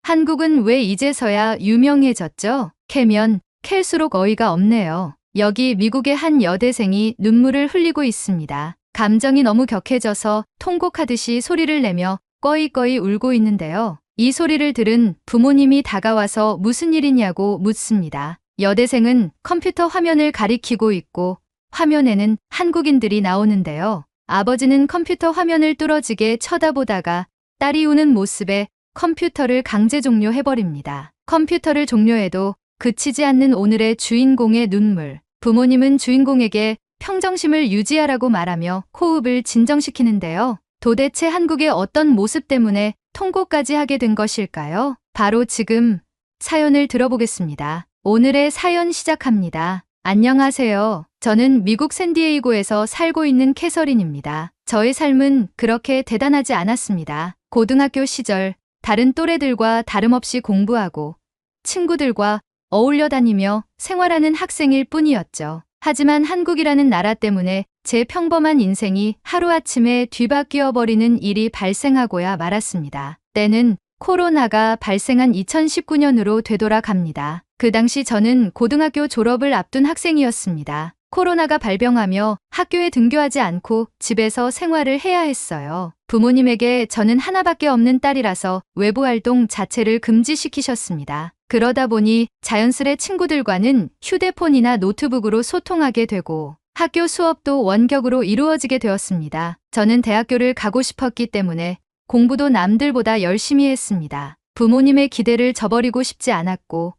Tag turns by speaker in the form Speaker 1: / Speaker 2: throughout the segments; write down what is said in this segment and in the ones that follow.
Speaker 1: 한국은 왜 이제서야 유명해졌죠? 캐면 캘수록 어이가 없네요. 여기 미국의 한 여대생이 눈물을 흘리고 있습니다. 감정이 너무 격해져서 통곡하듯이 소리를 내며 꺼이꺼이 울고 있는데요. 이 소리를 들은 부모님이 다가와서 무슨 일이냐고 묻습니다. 여대생은 컴퓨터 화면을 가리키고 있고 화면에는 한국인들이 나오는데요. 아버지는 컴퓨터 화면을 뚫어지게 쳐다보다가 딸이 우는 모습에 컴퓨터를 강제 종료해버립니다. 컴퓨터를 종료해도 그치지 않는 오늘의 주인공의 눈물. 부모님은 주인공에게 평정심을 유지하라고 말하며 호흡을 진정시키는데요. 도대체 한국의 어떤 모습 때문에 통곡까지 하게 된 것일까요? 바로 지금 사연을 들어보겠습니다. 오늘의 사연 시작합니다. 안녕하세요. 저는 미국 샌디에이고에서 살고 있는 캐서린입니다. 저의 삶은 그렇게 대단하지 않았습니다. 고등학교 시절 다른 또래들과 다름없이 공부하고 친구들과 어울려 다니며 생활하는 학생일 뿐이었죠. 하지만 한국이라는 나라 때문에 제 평범한 인생이 하루아침에 뒤바뀌어 버리는 일이 발생하고야 말았습니다. 때는 코로나가 발생한 2019년으로 되돌아갑니다. 그 당시 저는 고등학교 졸업을 앞둔 학생이었습니다. 코로나가 발병하며 학교에 등교하지 않고 집에서 생활을 해야 했어요. 부모님에게 저는 하나밖에 없는 딸이라서 외부 활동 자체를 금지시키셨습니다. 그러다 보니 자연스레 친구들과는 휴대폰이나 노트북으로 소통하게 되고 학교 수업도 원격으로 이루어지게 되었습니다. 저는 대학교를 가고 싶었기 때문에 공부도 남들보다 열심히 했습니다. 부모님의 기대를 저버리고 싶지 않았고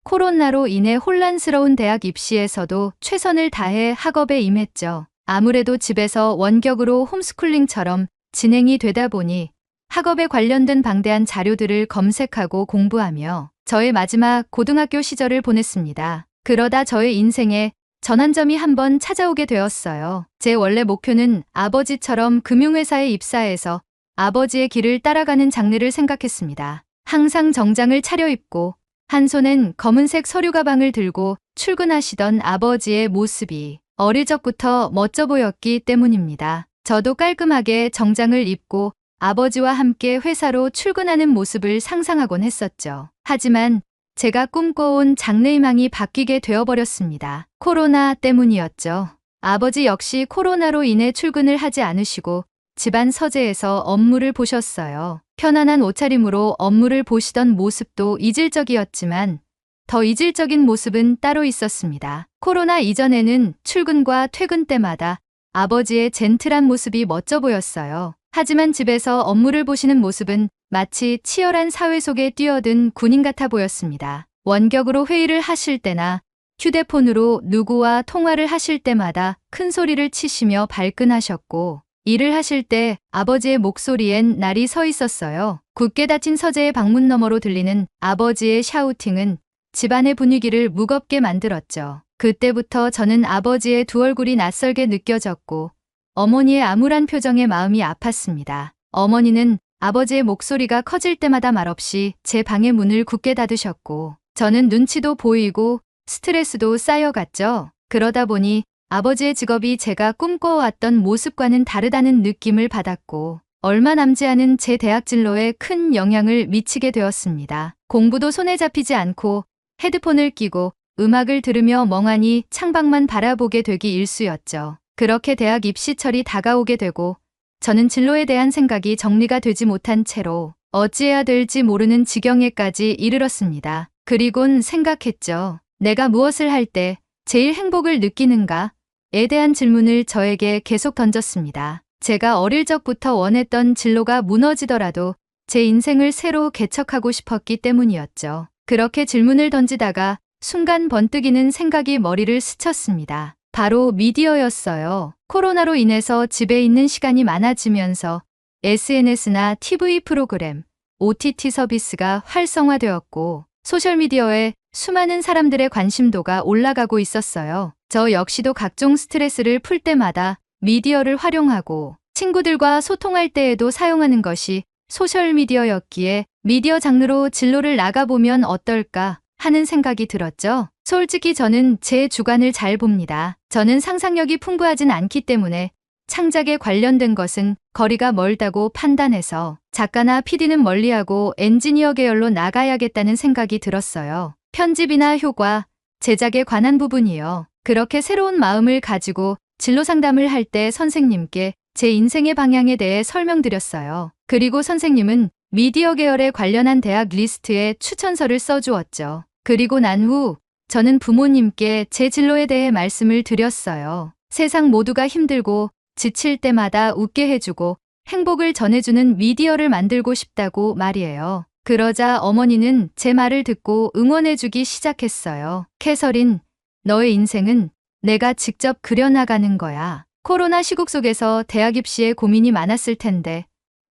Speaker 1: 코로나로 인해 혼란스러운 대학 입시에서도 최선을 다해 학업에 임했죠. 아무래도 집에서 원격으로 홈스쿨링처럼 진행이 되다 보니 학업에 관련된 방대한 자료들을 검색하고 공부하며 저의 마지막 고등학교 시절을 보냈습니다. 그러다 저의 인생에 전환점이 한번 찾아오게 되었어요. 제 원래 목표는 아버지처럼 금융회사에 입사해서 아버지의 길을 따라가는 장래를 생각했습니다. 항상 정장을 차려입고 한 손엔 검은색 서류 가방을 들고 출근하시던 아버지의 모습이 어릴 적부터 멋져 보였기 때문입니다. 저도 깔끔하게 정장을 입고 아버지와 함께 회사로 출근하는 모습을 상상하곤 했었죠. 하지만 제가 꿈꿔온 장래희망이 바뀌게 되어버렸습니다. 코로나 때문이었죠. 아버지 역시 코로나로 인해 출근을 하지 않으시고 집안 서재에서 업무를 보셨어요. 편안한 옷차림으로 업무를 보시던 모습도 이질적이었지만 더 이질적인 모습은 따로 있었습니다. 코로나 이전에는 출근과 퇴근 때마다 아버지의 젠틀한 모습이 멋져 보였어요. 하지만 집에서 업무를 보시는 모습은 마치 치열한 사회 속에 뛰어든 군인 같아 보였습니다. 원격으로 회의를 하실 때나 휴대폰으로 누구와 통화를 하실 때마다 큰 소리를 치시며 발끈하셨고 일을 하실 때 아버지의 목소리엔 날이 서 있었어요. 굳게 닫힌 서재의 방문 너머로 들리는 아버지의 샤우팅은 집안의 분위기를 무겁게 만들었죠. 그때부터 저는 아버지의 두 얼굴이 낯설게 느껴졌고 어머니의 암울한 표정에 마음이 아팠습니다. 어머니는 아버지의 목소리가 커질 때마다 말없이 제 방의 문을 굳게 닫으셨고 저는 눈치도 보이고 스트레스도 쌓여갔죠. 그러다 보니 아버지의 직업이 제가 꿈꿔왔던 모습과는 다르다는 느낌을 받았고 얼마 남지 않은 제 대학 진로에 큰 영향을 미치게 되었습니다. 공부도 손에 잡히지 않고 헤드폰을 끼고 음악을 들으며 멍하니 창밖만 바라보게 되기 일쑤였죠. 그렇게 대학 입시철이 다가오게 되고 저는 진로에 대한 생각이 정리가 되지 못한 채로 어찌해야 될지 모르는 지경에까지 이르렀습니다. 그리곤 생각했죠. 내가 무엇을 할 때 제일 행복을 느끼는가? 에 대한 질문을 저에게 계속 던졌습니다. 제가 어릴 적부터 원했던 진로가 무너지더라도 제 인생을 새로 개척하고 싶었기 때문이었죠. 그렇게 질문을 던지다가 순간 번뜩이는 생각이 머리를 스쳤습니다. 바로 미디어였어요. 코로나로 인해서 집에 있는 시간이 많아지면서 SNS나 TV 프로그램, OTT 서비스가 활성화되었고 소셜미디어에 수많은 사람들의 관심도가 올라가고 있었어요. 저 역시도 각종 스트레스를 풀 때마다 미디어를 활용하고 친구들과 소통할 때에도 사용하는 것이 소셜미디어였기에 미디어 장르로 진로를 나가보면 어떨까 하는 생각이 들었죠. 솔직히 저는 제 주관을 잘 봅니다. 저는 상상력이 풍부하진 않기 때문에 창작에 관련된 것은 거리가 멀다고 판단해서 작가나 PD는 멀리하고 엔지니어 계열로 나가야겠다는 생각이 들었어요. 편집이나 효과, 제작에 관한 부분이요. 그렇게 새로운 마음을 가지고 진로 상담을 할 때 선생님께 제 인생의 방향에 대해 설명드렸어요. 그리고 선생님은 미디어 계열에 관련한 대학 리스트에 추천서를 써주었죠. 그리고 난 후 저는 부모님께 제 진로에 대해 말씀을 드렸어요. 세상 모두가 힘들고 지칠 때마다 웃게 해주고 행복을 전해주는 미디어를 만들고 싶다고 말이에요. 그러자 어머니는 제 말을 듣고 응원해주기 시작했어요. 캐서린, 너의 인생은 내가 직접 그려나가는 거야. 코로나 시국 속에서 대학 입시에 고민이 많았을 텐데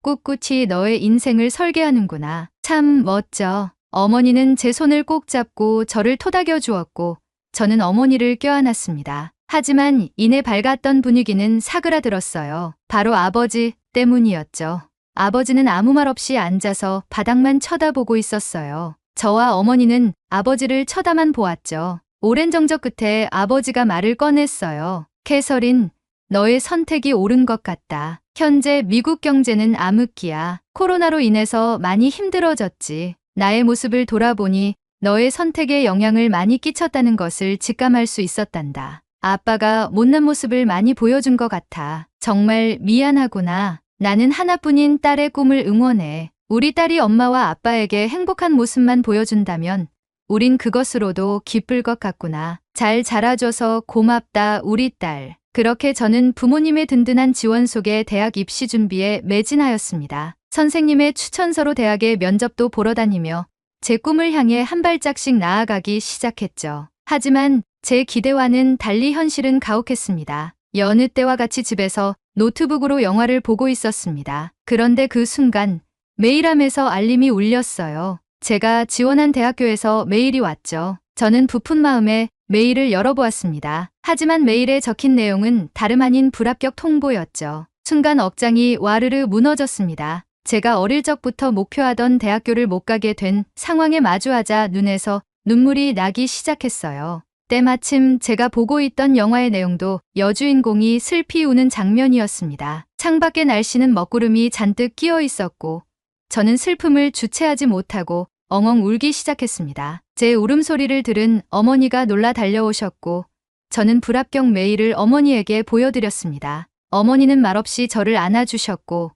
Speaker 1: 꿋꿋이 너의 인생을 설계하는구나. 참 멋져. 어머니는 제 손을 꼭 잡고 저를 토닥여 주었고 저는 어머니를 껴안았습니다. 하지만 이내 밝았던 분위기는 사그라들었어요. 바로 아버지 때문이었죠. 아버지는 아무 말 없이 앉아서 바닥만 쳐다보고 있었어요. 저와 어머니는 아버지를 쳐다만 보았죠. 오랜 정적 끝에 아버지가 말을 꺼냈어요. 캐서린, 너의 선택이 옳은 것 같다. 현재 미국 경제는 암흑기야. 코로나로 인해서 많이 힘들어졌지. 나의 모습을 돌아보니 너의 선택에 영향을 많이 끼쳤다는 것을 직감할 수 있었단다. 아빠가 못난 모습을 많이 보여준 것 같아. 정말 미안하구나. 나는 하나뿐인 딸의 꿈을 응원해. 우리 딸이 엄마와 아빠에게 행복한 모습만 보여준다면 우린 그것으로도 기쁠 것 같구나. 잘 자라줘서 고맙다, 우리 딸. 그렇게 저는 부모님의 든든한 지원 속에 대학 입시 준비에 매진하였습니다. 선생님의 추천서로 대학에 면접도 보러 다니며 제 꿈을 향해 한 발짝씩 나아가기 시작했죠. 하지만 제 기대와는 달리 현실은 가혹했습니다. 여느 때와 같이 집에서 노트북으로 영화를 보고 있었습니다. 그런데 그 순간 메일함에서 알림이 울렸어요. 제가 지원한 대학교에서 메일이 왔죠. 저는 부푼 마음에 메일을 열어보았습니다. 하지만 메일에 적힌 내용은 다름 아닌 불합격 통보였죠. 순간 억장이 와르르 무너졌습니다. 제가 어릴 적부터 목표하던 대학교를 못 가게 된 상황에 마주하자 눈에서 눈물이 나기 시작했어요. 때마침 제가 보고 있던 영화의 내용도 여주인공이 슬피 우는 장면이었습니다. 창밖의 날씨는 먹구름이 잔뜩 끼어 있었고 저는 슬픔을 주체하지 못하고 엉엉 울기 시작했습니다. 제 울음소리를 들은 어머니가 놀라 달려오셨고 저는 불합격 메일을 어머니에게 보여드렸습니다. 어머니는 말없이 저를 안아주셨고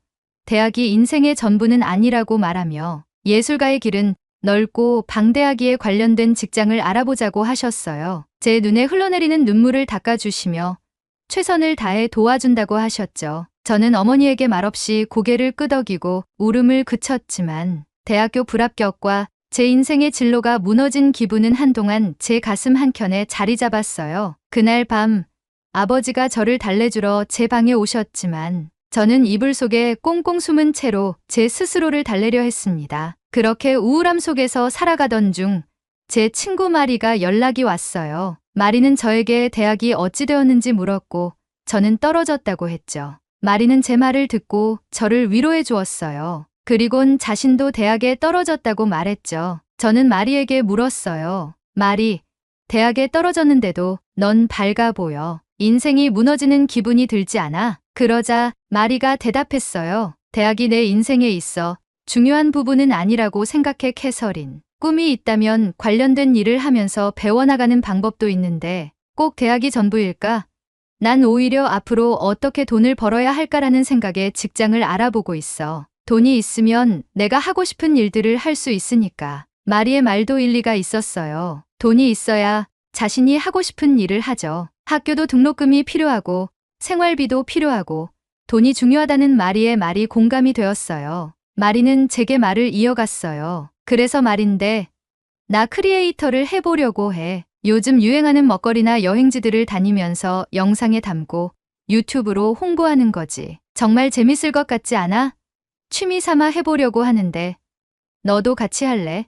Speaker 1: 대학이 인생의 전부는 아니라고 말하며 예술가의 길은 넓고 방대하기에 관련된 직장을 알아보자고 하셨어요. 제 눈에 흘러내리는 눈물을 닦아주시며 최선을 다해 도와준다고 하셨죠. 저는 어머니에게 말없이 고개를 끄덕이고 울음을 그쳤지만 대학교 불합격과 제 인생의 진로가 무너진 기분은 한동안 제 가슴 한켠에 자리 잡았어요. 그날 밤 아버지가 저를 달래주러 제 방에 오셨지만 저는 이불 속에 꽁꽁 숨은 채로 제 스스로를 달래려 했습니다. 그렇게 우울함 속에서 살아가던 중 제 친구 마리가 연락이 왔어요. 마리는 저에게 대학이 어찌 되었는지 물었고 저는 떨어졌다고 했죠. 마리는 제 말을 듣고 저를 위로해 주었어요. 그리곤 자신도 대학에 떨어졌다고 말했죠. 저는 마리에게 물었어요. 마리, 대학에 떨어졌는데도 넌 밝아 보여. 인생이 무너지는 기분이 들지 않아? 그러자 마리가 대답했어요. 대학이 내 인생에 있어 중요한 부분은 아니라고 생각해, 캐서린. 꿈이 있다면 관련된 일을 하면서 배워나가는 방법도 있는데 꼭 대학이 전부일까? 난 오히려 앞으로 어떻게 돈을 벌어야 할까라는 생각에 직장을 알아보고 있어. 돈이 있으면 내가 하고 싶은 일들을 할 수 있으니까. 마리의 말도 일리가 있었어요. 돈이 있어야 자신이 하고 싶은 일을 하죠. 학교도 등록금이 필요하고 생활비도 필요하고 돈이 중요하다는 마리의 말이 공감이 되었어요. 마리는 제게 말을 이어갔어요. 그래서 말인데 나 크리에이터를 해보려고 해. 요즘 유행하는 먹거리나 여행지들을 다니면서 영상에 담고 유튜브로 홍보하는 거지. 정말 재밌을 것 같지 않아? 취미 삼아 해보려고 하는데 너도 같이 할래?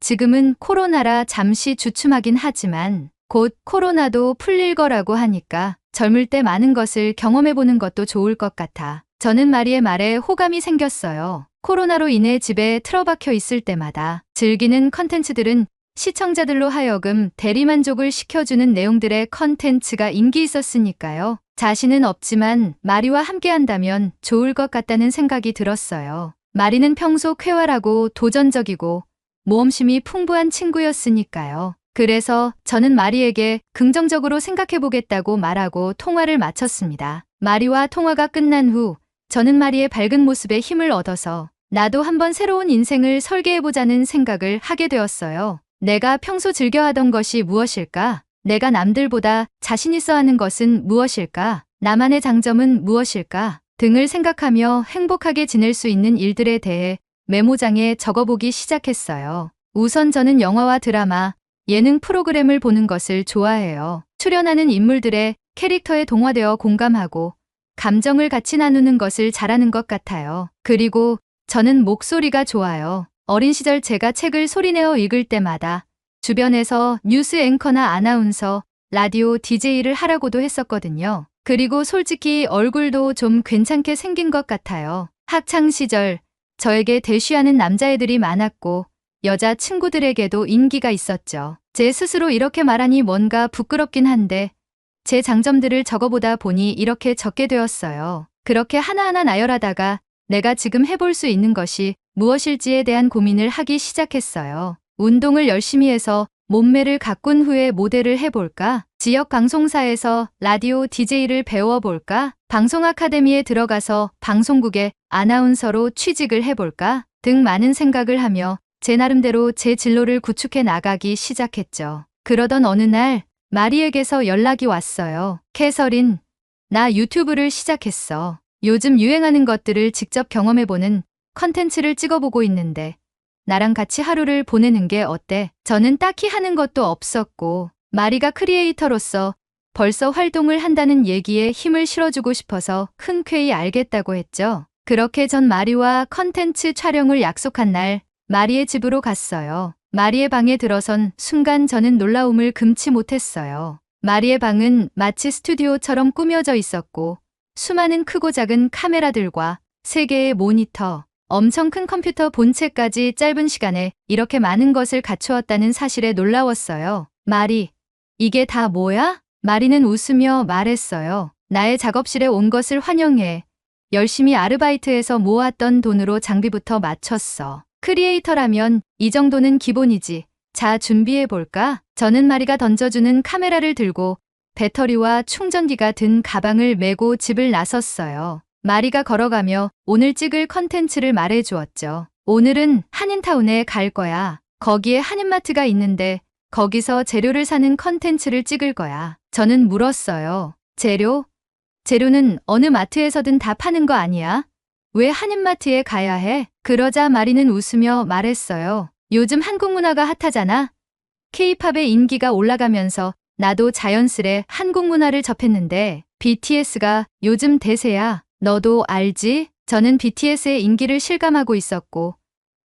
Speaker 1: 지금은 코로나라 잠시 주춤하긴 하지만 곧 코로나도 풀릴 거라고 하니까 젊을 때 많은 것을 경험해보는 것도 좋을 것 같아. 저는 마리의 말에 호감이 생겼어요. 코로나로 인해 집에 틀어박혀 있을 때마다 즐기는 컨텐츠들은 시청자들로 하여금 대리만족을 시켜주는 내용들의 컨텐츠가 인기 있었으니까요. 자신은 없지만 마리와 함께 한다면 좋을 것 같다는 생각이 들었어요. 마리는 평소 쾌활하고 도전적이고 모험심이 풍부한 친구였으니까요. 그래서 저는 마리에게 긍정적으로 생각해 보겠다고 말하고 통화를 마쳤습니다. 마리와 통화가 끝난 후 저는 마리의 밝은 모습에 힘을 얻어서 나도 한번 새로운 인생을 설계해보자는 생각을 하게 되었어요. 내가 평소 즐겨하던 것이 무엇일까? 내가 남들보다 자신 있어 하는 것은 무엇일까? 나만의 장점은 무엇일까? 등을 생각하며 행복하게 지낼 수 있는 일들에 대해 메모장에 적어보기 시작했어요. 우선 저는 영화와 드라마, 예능 프로그램을 보는 것을 좋아해요. 출연하는 인물들의 캐릭터에 동화되어 공감하고 감정을 같이 나누는 것을 잘하는 것 같아요. 그리고 저는 목소리가 좋아요. 어린 시절 제가 책을 소리내어 읽을 때마다 주변에서 뉴스 앵커나 아나운서, 라디오 DJ를 하라고도 했었거든요. 그리고 솔직히 얼굴도 좀 괜찮게 생긴 것 같아요. 학창 시절 저에게 대쉬하는 남자애들이 많았고 여자 친구들에게도 인기가 있었죠. 제 스스로 이렇게 말하니 뭔가 부끄럽긴 한데 제 장점들을 적어보다 보니 이렇게 적게 되었어요. 그렇게 하나하나 나열하다가 내가 지금 해볼 수 있는 것이 무엇일지에 대한 고민을 하기 시작했어요. 운동을 열심히 해서 몸매를 가꾼 후에 모델을 해볼까? 지역 방송사에서 라디오 DJ를 배워볼까? 방송 아카데미에 들어가서 방송국의 아나운서로 취직을 해볼까? 등 많은 생각을 하며 제 나름대로 제 진로를 구축해 나가기 시작했죠. 그러던 어느 날 마리에게서 연락이 왔어요. 캐서린, 나 유튜브를 시작했어. 요즘 유행하는 것들을 직접 경험해보는 컨텐츠를 찍어보고 있는데 나랑 같이 하루를 보내는 게 어때? 저는 딱히 하는 것도 없었고 마리가 크리에이터로서 벌써 활동을 한다는 얘기에 힘을 실어주고 싶어서 흔쾌히 알겠다고 했죠. 그렇게 전 마리와 컨텐츠 촬영을 약속한 날 마리의 집으로 갔어요. 마리의 방에 들어선 순간 저는 놀라움을 금치 못했어요. 마리의 방은 마치 스튜디오처럼 꾸며져 있었고 수많은 크고 작은 카메라들과 3개의 모니터, 엄청 큰 컴퓨터 본체까지 짧은 시간에 이렇게 많은 것을 갖추었다는 사실에 놀라웠어요. 마리, 이게 다 뭐야? 마리는 웃으며 말했어요. 나의 작업실에 온 것을 환영해. 열심히 아르바이트해서 모았던 돈으로 장비부터 맞췄어. 크리에이터라면 이 정도는 기본이지. 자, 준비해볼까? 저는 마리가 던져주는 카메라를 들고 배터리와 충전기가 든 가방을 메고 집을 나섰어요. 마리가 걸어가며 오늘 찍을 컨텐츠를 말해주었죠. 오늘은 한인타운에 갈 거야. 거기에 한인마트가 있는데 거기서 재료를 사는 컨텐츠를 찍을 거야. 저는 물었어요. 재료? 재료는 어느 마트에서든 다 파는 거 아니야? 왜 한인마트에 가야 해? 그러자 마리는 웃으며 말했어요. 요즘 한국 문화가 핫하잖아. K-팝의 인기가 올라가면서 나도 자연스레 한국 문화를 접했는데 BTS가 요즘 대세야. 너도 알지? 저는 BTS의 인기를 실감하고 있었고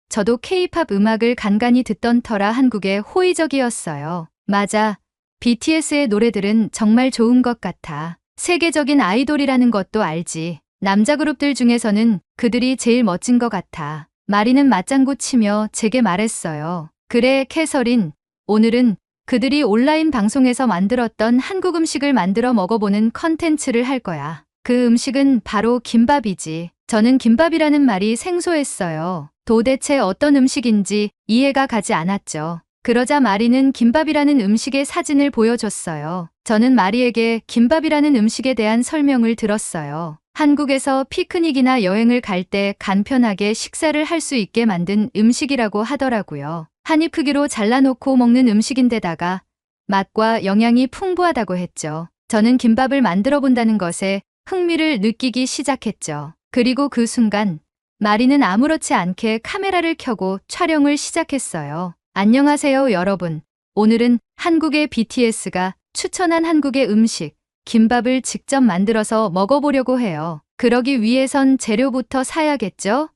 Speaker 1: 저도 K-팝 음악을 간간히 듣던 터라 한국에 호의적이었어요. 맞아. BTS의 노래들은 정말 좋은 것 같아. 세계적인 아이돌이라는 것도 알지. 남자 그룹들 중에서는 그들이 제일 멋진 것 같아. 마리는 맞장구 치며 제게 말했어요. 그래, 캐서린. 오늘은 그들이 온라인 방송에서 만들었던 한국 음식을 만들어 먹어보는 컨텐츠를 할 거야. 그 음식은 바로 김밥이지. 저는 김밥이라는 말이 생소했어요. 도대체 어떤 음식인지 이해가 가지 않았죠. 그러자 마리는 김밥이라는 음식의 사진을 보여줬어요. 저는 마리에게 김밥이라는 음식에 대한 설명을 들었어요. 한국에서 피크닉이나 여행을 갈 때 간편하게 식사를 할 수 있게 만든 음식이라고 하더라고요. 한 입 크기로 잘라놓고 먹는 음식인데다가 맛과 영양이 풍부하다고 했죠. 저는 김밥을 만들어 본다는 것에 흥미를 느끼기 시작했죠. 그리고 그 순간 마리는 아무렇지 않게 카메라를 켜고 촬영을 시작했어요. 안녕하세요, 여러분. 오늘은 한국의 BTS가 추천한 한국의 음식, 김밥을 직접 만들어서 먹어보려고 해요. 그러기 위해선 재료부터 사야겠죠?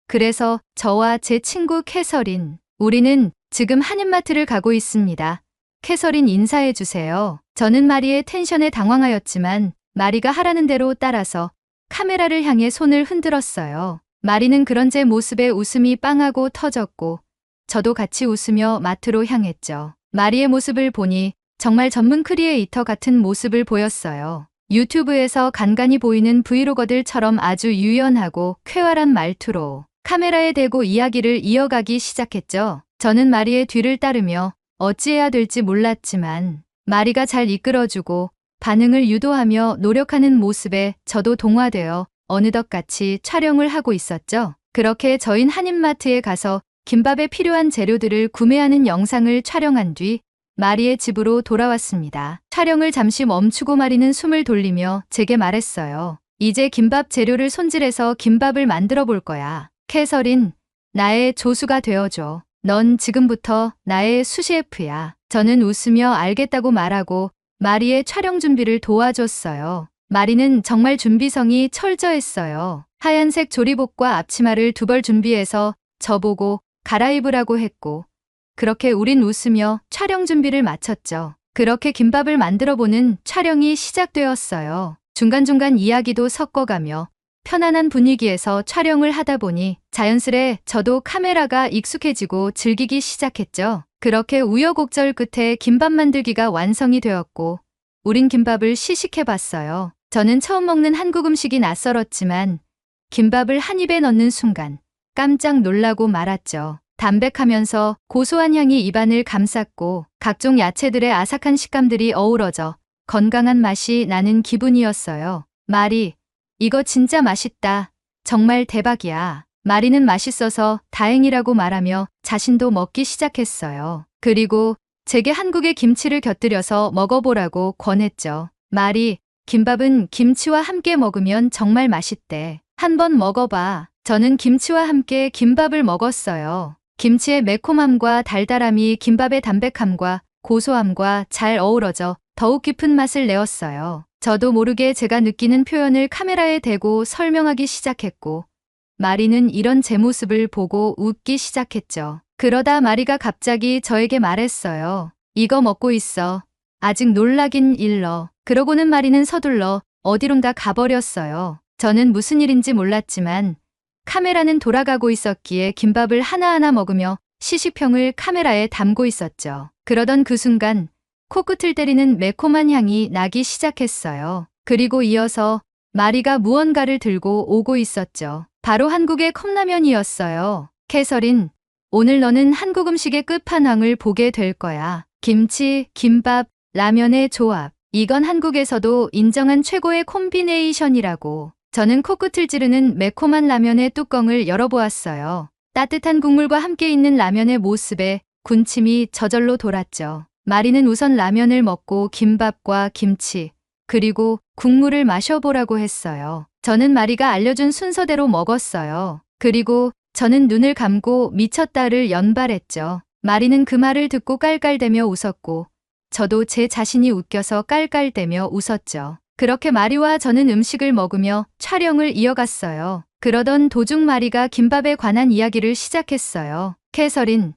Speaker 1: 그래서 저와 제 친구 캐서린, 우리는 지금 한인마트를 가고 있습니다. 캐서린 인사해주세요. 저는 마리의 텐션에 당황하였지만 마리가 하라는 대로 따라서 카메라를 향해 손을 흔들었어요. 마리는 그런 제 모습에 웃음이 빵하고 터졌고 저도 같이 웃으며 마트로 향했죠. 마리의 모습을 보니 정말 전문 크리에이터 같은 모습을 보였어요. 유튜브에서 간간히 보이는 브이로거들처럼 아주 유연하고 쾌활한 말투로 카메라에 대고 이야기를 이어가기 시작했죠. 저는 마리의 뒤를 따르며 어찌해야 될지 몰랐지만 마리가 잘 이끌어주고 반응을 유도하며 노력하는 모습에 저도 동화되어 어느덧같이 촬영을 하고 있었죠. 그렇게 저흰 한인마트에 가서 김밥에 필요한 재료들을 구매하는 영상을 촬영한 뒤 마리의 집으로 돌아왔습니다. 촬영을 잠시 멈추고 마리는 숨을 돌리며 제게 말했어요. 이제 김밥 재료를 손질해서 김밥을 만들어 볼 거야. 캐서린, 나의 조수가 되어줘. 넌 지금부터 나의 수셰프야. 저는 웃으며 알겠다고 말하고 마리의 촬영 준비를 도와줬어요. 마리는 정말 준비성이 철저했어요. 하얀색 조리복과 앞치마를 2벌 준비해서 저보고 갈아입으라고 했고 그렇게 우린 웃으며 촬영 준비를 마쳤죠. 그렇게 김밥을 만들어보는 촬영이 시작되었어요. 중간중간 이야기도 섞어가며 편안한 분위기에서 촬영을 하다 보니 자연스레 저도 카메라가 익숙해지고 즐기기 시작했죠. 그렇게 우여곡절 끝에 김밥 만들기가 완성이 되었고 우린 김밥을 시식해봤어요. 저는 처음 먹는 한국 음식이 낯설었지만 김밥을 한 입에 넣는 순간 깜짝 놀라고 말았죠. 담백하면서 고소한 향이 입안을 감쌌고 각종 야채들의 아삭한 식감들이 어우러져 건강한 맛이 나는 기분이었어요. 마리, 이거 진짜 맛있다. 정말 대박이야. 마리는 맛있어서 다행이라고 말하며 자신도 먹기 시작했어요. 그리고 제게 한국의 김치를 곁들여서 먹어보라고 권했죠. 마리, 김밥은 김치와 함께 먹으면 정말 맛있대. 한번 먹어봐. 저는 김치와 함께 김밥을 먹었어요. 김치의 매콤함과 달달함이 김밥의 담백함과 고소함과 잘 어우러져 더욱 깊은 맛을 내었어요. 저도 모르게 제가 느끼는 표현을 카메라에 대고 설명하기 시작했고 마리는 이런 제 모습을 보고 웃기 시작했죠. 그러다 마리가 갑자기 저에게 말했어요. 이거 먹고 있어. 아직 놀라긴 일러. 그러고는 마리는 서둘러 어디론가 가버렸어요. 저는 무슨 일인지 몰랐지만 카메라는 돌아가고 있었기에 김밥을 하나하나 먹으며 시식평을 카메라에 담고 있었죠. 그러던 그 순간 코끝을 때리는 매콤한 향이 나기 시작했어요. 그리고 이어서 마리가 무언가를 들고 오고 있었죠. 바로 한국의 컵라면이었어요. 캐서린, 오늘 너는 한국 음식의 끝판왕을 보게 될 거야. 김치, 김밥, 라면의 조합. 이건 한국에서도 인정한 최고의 콤비네이션이라고. 저는 코끝을 찌르는 매콤한 라면의 뚜껑을 열어보았어요. 따뜻한 국물과 함께 있는 라면의 모습에 군침이 저절로 돌았죠. 마리는 우선 라면을 먹고 김밥과 김치, 그리고 국물을 마셔보라고 했어요. 저는 마리가 알려준 순서대로 먹었어요. 그리고 저는 눈을 감고 미쳤다를 연발했죠. 마리는 그 말을 듣고 깔깔대며 웃었고 저도 제 자신이 웃겨서 깔깔대며 웃었죠. 그렇게 마리와 저는 음식을 먹으며 촬영을 이어갔어요. 그러던 도중 마리가 김밥에 관한 이야기를 시작했어요. 캐서린,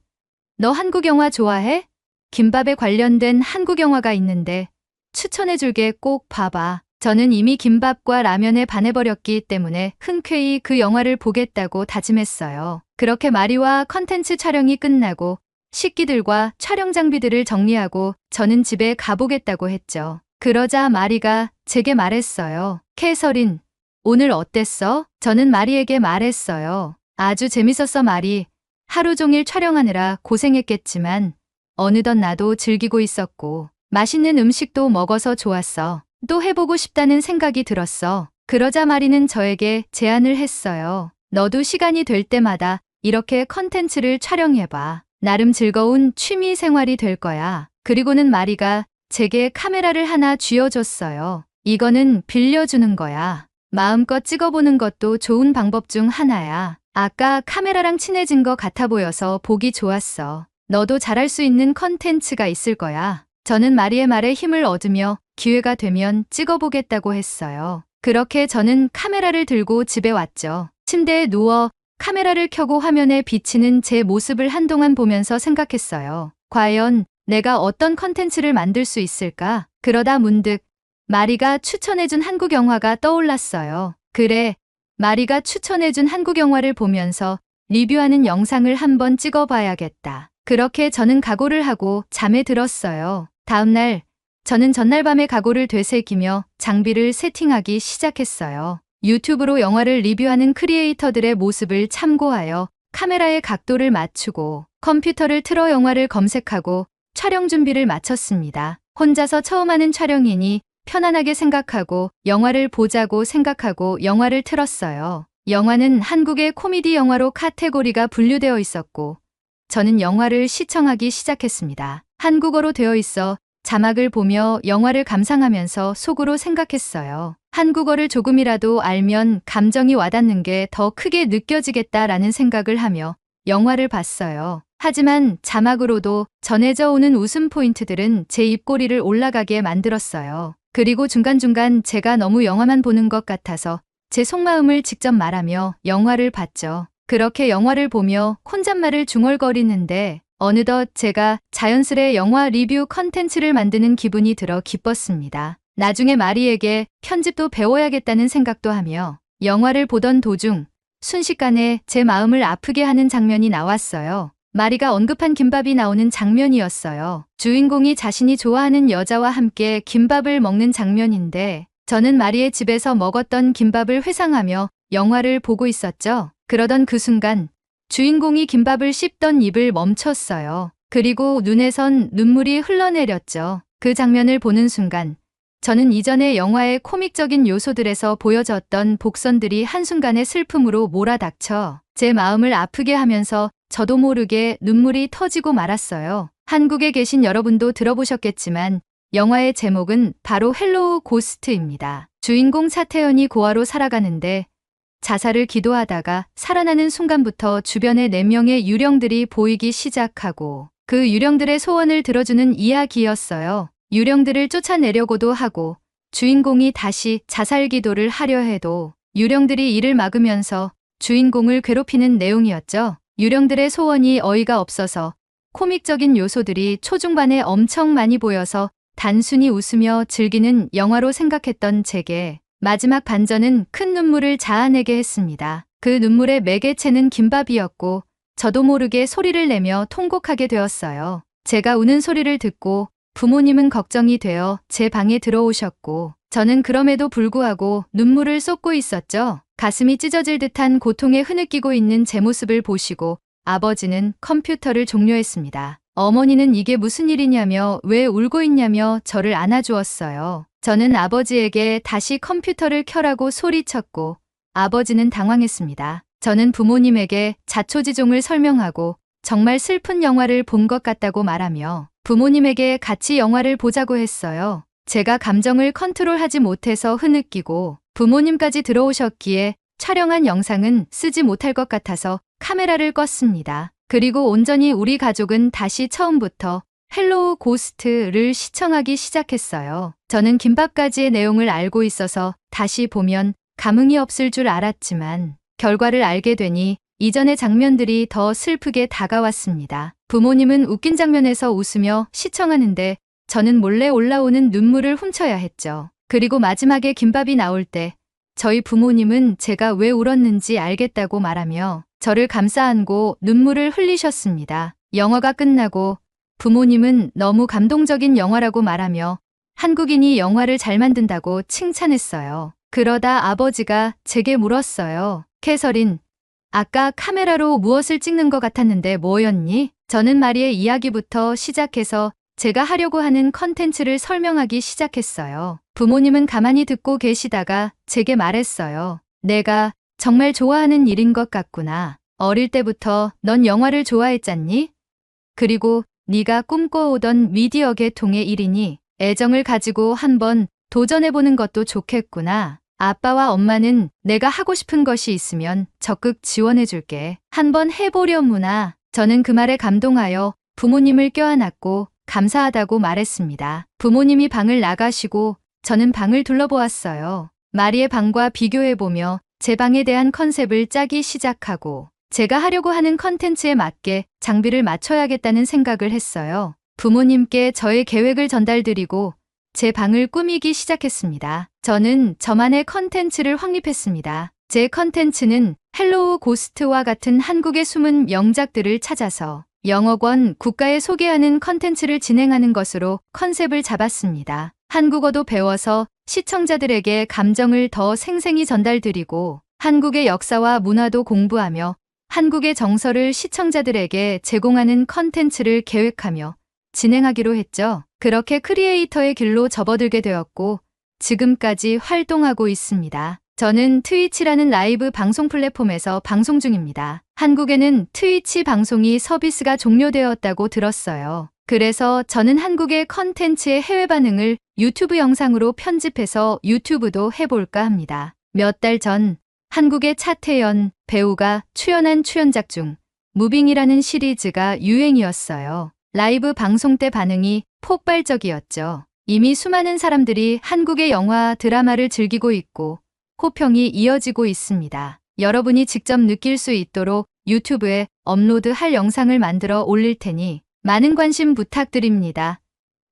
Speaker 1: 너 한국 영화 좋아해? 김밥에 관련된 한국 영화가 있는데 추천해줄게. 꼭 봐봐. 저는 이미 김밥과 라면에 반해버렸기 때문에 흔쾌히 그 영화를 보겠다고 다짐했어요. 그렇게 마리와 컨텐츠 촬영이 끝나고 식기들과 촬영 장비들을 정리하고 저는 집에 가보겠다고 했죠. 그러자 마리가 제게 말했어요. 캐서린, 오늘 어땠어? 저는 마리에게 말했어요. 아주 재밌었어, 마리. 하루 종일 촬영하느라 고생했겠지만 어느덧 나도 즐기고 있었고 맛있는 음식도 먹어서 좋았어. 또 해보고 싶다는 생각이 들었어. 그러자 마리는 저에게 제안을 했어요. 너도 시간이 될 때마다 이렇게 컨텐츠를 촬영해봐. 나름 즐거운 취미 생활이 될 거야. 그리고는 마리가 제게 카메라를 하나 쥐어줬어요. 이거는 빌려주는 거야. 마음껏 찍어보는 것도 좋은 방법 중 하나야. 아까 카메라랑 친해진 것 같아 보여서 보기 좋았어. 너도 잘할 수 있는 컨텐츠가 있을 거야. 저는 마리의 말에 힘을 얻으며 기회가 되면 찍어보겠다고 했어요. 그렇게 저는 카메라를 들고 집에 왔죠. 침대에 누워 카메라를 켜고 화면에 비치는 제 모습을 한동안 보면서 생각했어요. 과연 내가 어떤 컨텐츠를 만들 수 있을까? 그러다 문득 마리가 추천해준 한국 영화가 떠올랐어요. 그래, 마리가 추천해준 한국 영화를 보면서 리뷰하는 영상을 한번 찍어봐야겠다. 그렇게 저는 각오를 하고 잠에 들었어요. 다음날 저는 전날 밤에 각오를 되새기며 장비를 세팅하기 시작했어요. 유튜브로 영화를 리뷰하는 크리에이터들의 모습을 참고하여 카메라의 각도를 맞추고 컴퓨터를 틀어 영화를 검색하고 촬영 준비를 마쳤습니다. 혼자서 처음 하는 촬영이니 편안하게 생각하고 영화를 보자고 생각하고 영화를 틀었어요. 영화는 한국의 코미디 영화로 카테고리가 분류되어 있었고 저는 영화를 시청하기 시작했습니다. 한국어로 되어 있어 자막을 보며 영화를 감상하면서 속으로 생각했어요. 한국어를 조금이라도 알면 감정이 와닿는 게 더 크게 느껴지겠다라는 생각을 하며 영화를 봤어요. 하지만 자막으로도 전해져 오는 웃음 포인트들은 제 입꼬리를 올라가게 만들었어요. 그리고 중간중간 제가 너무 영화만 보는 것 같아서 제 속마음을 직접 말하며 영화를 봤죠. 그렇게 영화를 보며 혼잣말을 중얼거리는데 어느덧 제가 자연스레 영화 리뷰 컨텐츠를 만드는 기분이 들어 기뻤습니다. 나중에 마리에게 편집도 배워야겠다는 생각도 하며 영화를 보던 도중 순식간에 제 마음을 아프게 하는 장면이 나왔어요. 마리가 언급한 김밥이 나오는 장면이었어요. 주인공이 자신이 좋아하는 여자와 함께 김밥을 먹는 장면인데 저는 마리의 집에서 먹었던 김밥을 회상하며 영화를 보고 있었죠. 그러던 그 순간 주인공이 김밥을 씹던 입을 멈췄어요. 그리고 눈에선 눈물이 흘러내렸죠. 그 장면을 보는 순간 저는 이전의 영화의 코믹적인 요소들에서 보여졌던 복선들이 한순간에 슬픔으로 몰아닥쳐 제 마음을 아프게 하면서 저도 모르게 눈물이 터지고 말았어요. 한국에 계신 여러분도 들어보셨겠지만 영화의 제목은 바로 헬로우 고스트입니다. 주인공 차태현이 고아로 살아가는데 자살을 기도하다가 살아나는 순간부터 주변에 4명의 유령들이 보이기 시작하고 그 유령들의 소원을 들어주는 이야기였어요. 유령들을 쫓아내려고도 하고 주인공이 다시 자살 기도를 하려 해도 유령들이 이를 막으면서 주인공을 괴롭히는 내용이었죠. 유령들의 소원이 어이가 없어서 코믹적인 요소들이 초중반에 엄청 많이 보여서 단순히 웃으며 즐기는 영화로 생각했던 제게 마지막 반전은 큰 눈물을 자아내게 했습니다. 그 눈물의 매개체는 김밥이었고 저도 모르게 소리를 내며 통곡하게 되었어요. 제가 우는 소리를 듣고 부모님은 걱정이 되어 제 방에 들어오셨고 저는 그럼에도 불구하고 눈물을 쏟고 있었죠. 가슴이 찢어질 듯한 고통에 흐느끼고 있는 제 모습을 보시고 아버지는 컴퓨터를 종료했습니다. 어머니는 이게 무슨 일이냐며 왜 울고 있냐며 저를 안아주었어요. 저는 아버지에게 다시 컴퓨터를 켜라고 소리쳤고 아버지는 당황했습니다. 저는 부모님에게 자초지종을 설명하고 정말 슬픈 영화를 본 것 같다고 말하며 부모님에게 같이 영화를 보자고 했어요. 제가 감정을 컨트롤하지 못해서 흐느끼고 부모님까지 들어오셨기에 촬영한 영상은 쓰지 못할 것 같아서 카메라를 껐습니다. 그리고 온전히 우리 가족은 다시 처음부터 헬로우 고스트를 시청하기 시작했어요. 저는 김밥까지의 내용을 알고 있어서 다시 보면 감흥이 없을 줄 알았지만 결과를 알게 되니 이전의 장면들이 더 슬프게 다가왔습니다. 부모님은 웃긴 장면에서 웃으며 시청하는데 저는 몰래 올라오는 눈물을 훔쳐야 했죠. 그리고 마지막에 김밥이 나올 때 저희 부모님은 제가 왜 울었는지 알겠다고 말하며 저를 감싸 안고 눈물을 흘리셨습니다. 영화가 끝나고 부모님은 너무 감동적인 영화라고 말하며 한국인이 영화를 잘 만든다고 칭찬했어요. 그러다 아버지가 제게 물었어요. 캐서린, 아까 카메라로 무엇을 찍는 것 같았는데 뭐였니? 저는 마리의 이야기부터 시작해서 제가 하려고 하는 컨텐츠를 설명하기 시작했어요. 부모님은 가만히 듣고 계시다가 제게 말했어요. 내가 정말 좋아하는 일인 것 같구나. 어릴 때부터 넌 영화를 좋아했잖니? 그리고 네가 꿈꿔오던 미디어 계통의 일이니 애정을 가지고 한번 도전해보는 것도 좋겠구나. 아빠와 엄마는 내가 하고 싶은 것이 있으면 적극 지원해줄게. 한번 해보려무나. 저는 그 말에 감동하여 부모님을 껴안았고 감사하다고 말했습니다. 부모님이 방을 나가시고 저는 방을 둘러보았어요. 마리의 방과 비교해보며 제 방에 대한 컨셉을 짜기 시작하고 제가 하려고 하는 컨텐츠에 맞게 장비를 맞춰야겠다는 생각을 했어요. 부모님께 저의 계획을 전달드리고 제 방을 꾸미기 시작했습니다. 저는 저만의 컨텐츠를 확립했습니다. 제 컨텐츠는 헬로우 고스트와 같은 한국의 숨은 명작들을 찾아서 영어권 국가에 소개하는 컨텐츠를 진행하는 것으로 컨셉을 잡았습니다. 한국어도 배워서 시청자들에게 감정을 더 생생히 전달드리고 한국의 역사와 문화도 공부하며 한국의 정서를 시청자들에게 제공하는 컨텐츠를 계획하며 진행하기로 했죠. 그렇게 크리에이터의 길로 접어들게 되었고 지금까지 활동하고 있습니다. 저는 트위치라는 라이브 방송 플랫폼에서 방송 중입니다. 한국에는 트위치 방송이 서비스가 종료되었다고 들었어요. 그래서 저는 한국의 컨텐츠의 해외 반응을 유튜브 영상으로 편집해서 유튜브도 해볼까 합니다. 몇 달 전 한국의 차태현 배우가 출연한 출연작 중 무빙이라는 시리즈가 유행이었어요. 라이브 방송 때 반응이 폭발적이었죠. 이미 수많은 사람들이 한국의 영화, 드라마를 즐기고 있고 호평이 이어지고 있습니다. 여러분이 직접 느낄 수 있도록 유튜브에 업로드할 영상을 만들어 올릴 테니 많은 관심 부탁드립니다.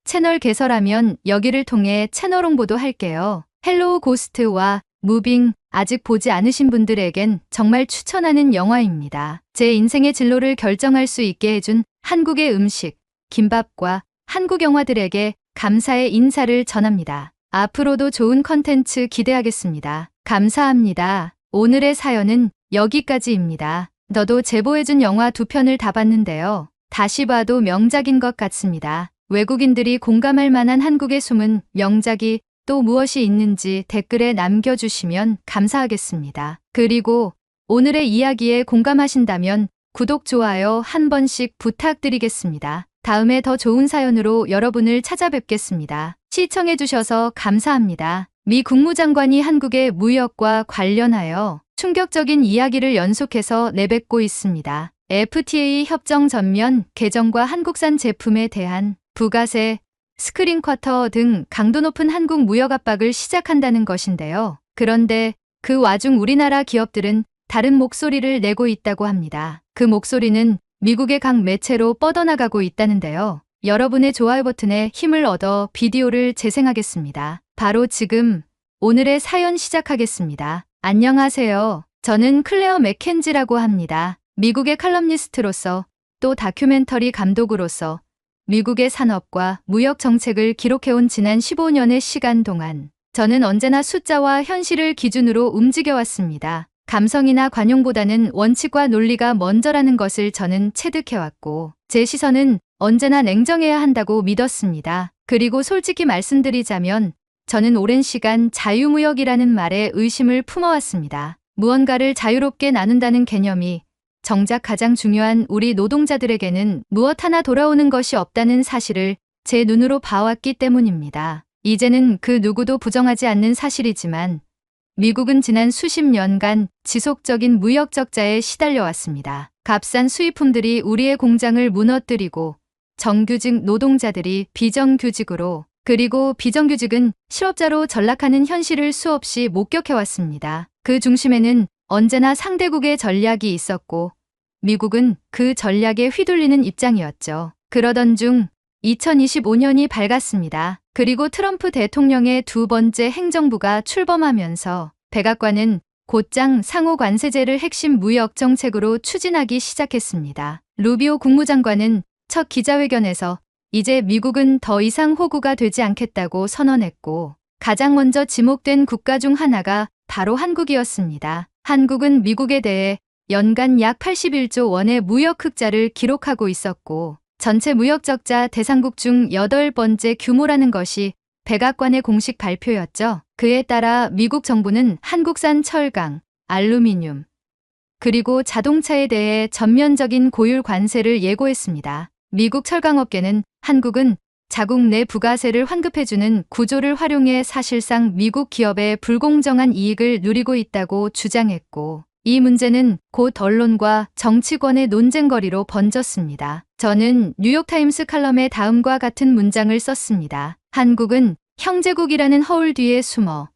Speaker 1: 채널 개설하면 여기를 통해 채널 홍보도 할게요. 헬로우 고스트와 무빙 아직 보지 않으신 분들에겐 정말 추천하는 영화입니다. 제 인생의 진로를 결정할 수 있게 해준 한국의 음식, 김밥과 한국 영화들에게 감사의 인사를 전합니다. 앞으로도 좋은 컨텐츠 기대하겠습니다. 감사합니다. 오늘의 사연은 여기까지입니다. 저도 제보해준 영화 2편을 다 봤는데요. 다시 봐도 명작인 것 같습니다. 외국인들이 공감할 만한 한국의 숨은 명작이 또 무엇이 있는지 댓글에 남겨주시면 감사하겠습니다. 그리고 오늘의 이야기에 공감하신다면 구독, 좋아요 한 번씩 부탁드리겠습니다. 다음에 더 좋은 사연으로 여러분을 찾아뵙겠습니다. 시청해주셔서 감사합니다. 미 국무장관이 한국의 무역과 관련하여 충격적인 이야기를 연속해서 내뱉고 있습니다. FTA 협정 전면 개정과 한국산 제품에 대한 부가세, 스크린 쿼터 등 강도 높은 한국 무역 압박을 시작한다는 것인데요. 그런데 그 와중 우리나라 기업들은 다른 목소리를 내고 있다고 합니다. 그 목소리는 미국의 각 매체로 뻗어나가고 있다는데요. 여러분의 좋아요 버튼에 힘을 얻어 비디오를 재생하겠습니다. 바로 지금 오늘의 사연 시작하겠습니다. 안녕하세요. 저는 클레어 맥켄지라고 합니다. 미국의 칼럼니스트로서 또 다큐멘터리 감독으로서 미국의 산업과 무역 정책을 기록해온 지난 15년의 시간 동안 저는 언제나 숫자와 현실을 기준으로 움직여왔습니다. 감성이나 관용보다는 원칙과 논리가 먼저라는 것을 저는 체득해왔고 제 시선은 언제나 냉정해야 한다고 믿었습니다. 그리고 솔직히 말씀드리자면 저는 오랜 시간 자유무역이라는 말에 의심을 품어왔습니다. 무언가를 자유롭게 나눈다는 개념이 정작 가장 중요한 우리 노동자들에게는 무엇 하나 돌아오는 것이 없다는 사실을 제 눈으로 봐왔기 때문입니다. 이제는 그 누구도 부정하지 않는 사실이지만 미국은 지난 수십 년간 지속적인 무역 적자에 시달려왔습니다. 값싼 수입품들이 우리의 공장을 무너뜨리고 정규직 노동자들이 비정규직으로 그리고 비정규직은 실업자로 전락하는 현실을 수없이 목격해왔습니다. 그 중심에는 언제나 상대국의 전략이 있었고 미국은 그 전략에 휘둘리는 입장이었죠. 그러던 중 2025년이 밝았습니다. 그리고 트럼프 대통령의 두 번째 행정부가 출범하면서 백악관은 곧장 상호 관세제를 핵심 무역 정책으로 추진하기 시작했습니다. 루비오 국무장관은 첫 기자회견에서 이제 미국은 더 이상 호구가 되지 않겠다고 선언했고 가장 먼저 지목된 국가 중 하나가 바로 한국이었습니다. 한국은 미국에 대해 연간 약 81조 원의 무역 흑자를 기록하고 있었고 전체 무역 적자 대상국 중 8번째 규모라는 것이 백악관의 공식 발표였죠. 그에 따라 미국 정부는 한국산 철강, 알루미늄, 그리고 자동차에 대해 전면적인 고율 관세를 예고했습니다. 미국 철강업계는 한국은 자국 내 부가세를 환급해주는 구조를 활용해 사실상 미국 기업의 불공정한 이익을 누리고 있다고 주장했고 이 문제는 곧 언론과 정치권의 논쟁거리로 번졌습니다. 저는 뉴욕타임스 칼럼에 다음과 같은 문장을 썼습니다. 한국은 형제국이라는 허울 뒤에 숨어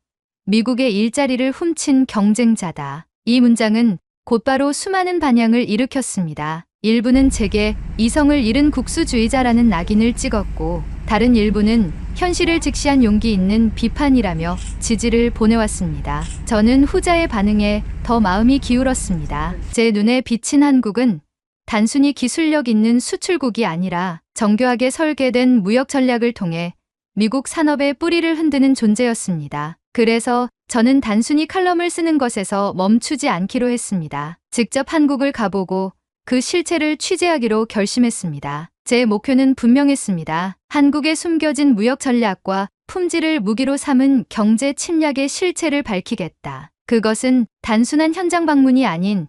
Speaker 1: 미국의 일자리를 훔친 경쟁자다. 이 문장은 곧바로 수많은 반향을 일으켰습니다. 일부는 제게 이성을 잃은 국수주의자라는 낙인을 찍었고 다른 일부는 현실을 직시한 용기 있는 비판이라며 지지를 보내왔습니다. 저는 후자의 반응에 더 마음이 기울었습니다. 제 눈에 비친 한국은 단순히 기술력 있는 수출국이 아니라 정교하게 설계된 무역 전략을 통해 미국 산업의 뿌리를 흔드는 존재였습니다. 그래서 저는 단순히 칼럼을 쓰는 것에서 멈추지 않기로 했습니다. 직접 한국을 가보고 그 실체를 취재하기로 결심했습니다. 제 목표는 분명했습니다. 한국의 숨겨진 무역 전략과 품질을 무기로 삼은 경제 침략의 실체를 밝히겠다. 그것은 단순한 현장 방문이 아닌